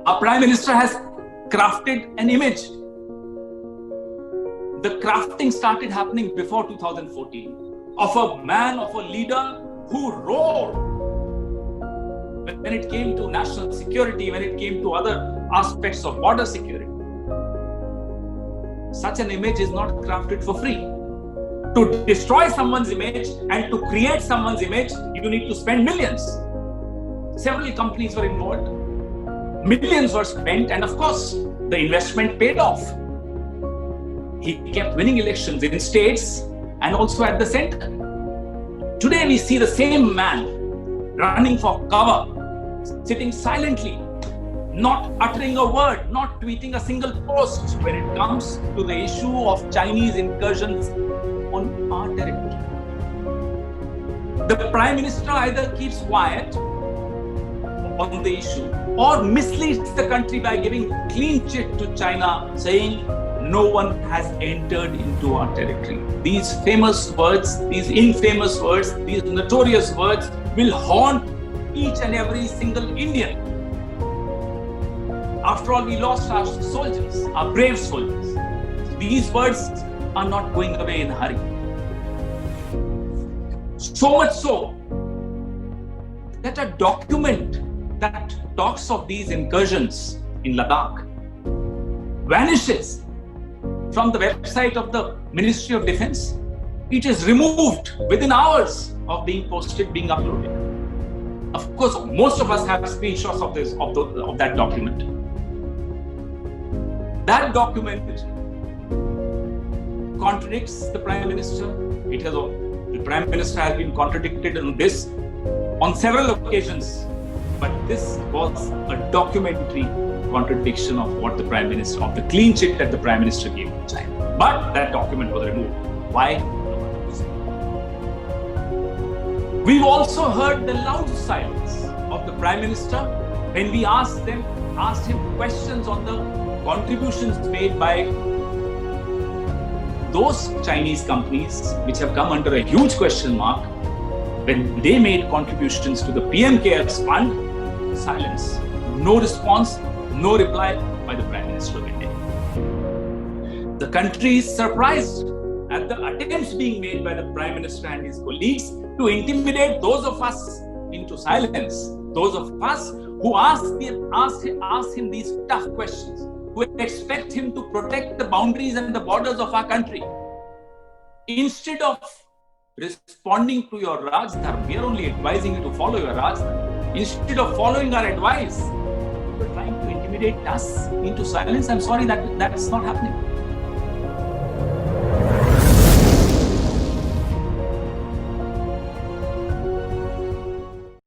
Our Prime Minister has crafted an image. The crafting started happening before 2014 of a man, of a leader who roared when it came to national security, when it came to other aspects of border security. Such an image is not crafted for free. To destroy someone's image and to create someone's image, you need to spend millions. Several companies were involved. Millions were spent, and of course, the investment paid off. He kept winning elections in states and also at the center. Today, we see the same man running for cover, sitting silently, not uttering a word, not tweeting a single post when it comes to the issue of Chinese incursions on our territory. The Prime Minister either keeps quiet on the issue or misleads the country by giving clean chit to China, saying no one has entered into our territory. These famous words, these infamous words, these notorious words will haunt each and every single Indian. After all, we lost our soldiers, our brave soldiers. These words are not going away in a hurry. So much so that a document that talks of these incursions in Ladakh vanishes from the website of the Ministry of Defense. It is removed within hours of being posted, being uploaded. Of course, most of us have screenshots of that document. That document contradicts the Prime Minister. The Prime Minister has been contradicted on this on several occasions, but this was a documentary contradiction of what the Prime Minister, of the clean chit that the Prime Minister gave to China. But that document was removed. Why? We've also heard the loud silence of the Prime Minister when we asked him questions on the contributions made by those Chinese companies which have come under a huge question mark. When they made contributions to the PM Cares Fund, silence. No response, no reply by the Prime Minister of India. The country is surprised at the attempts being made by the Prime Minister and his colleagues to intimidate those of us into silence. Those of us who ask him these tough questions, who expect him to protect the boundaries and the borders of our country. Instead of responding to your Raj Dharma, we are only advising you to follow your Raj Dharma. Instead of following our advice, you are trying to intimidate us into silence. I'm sorry, that's not happening.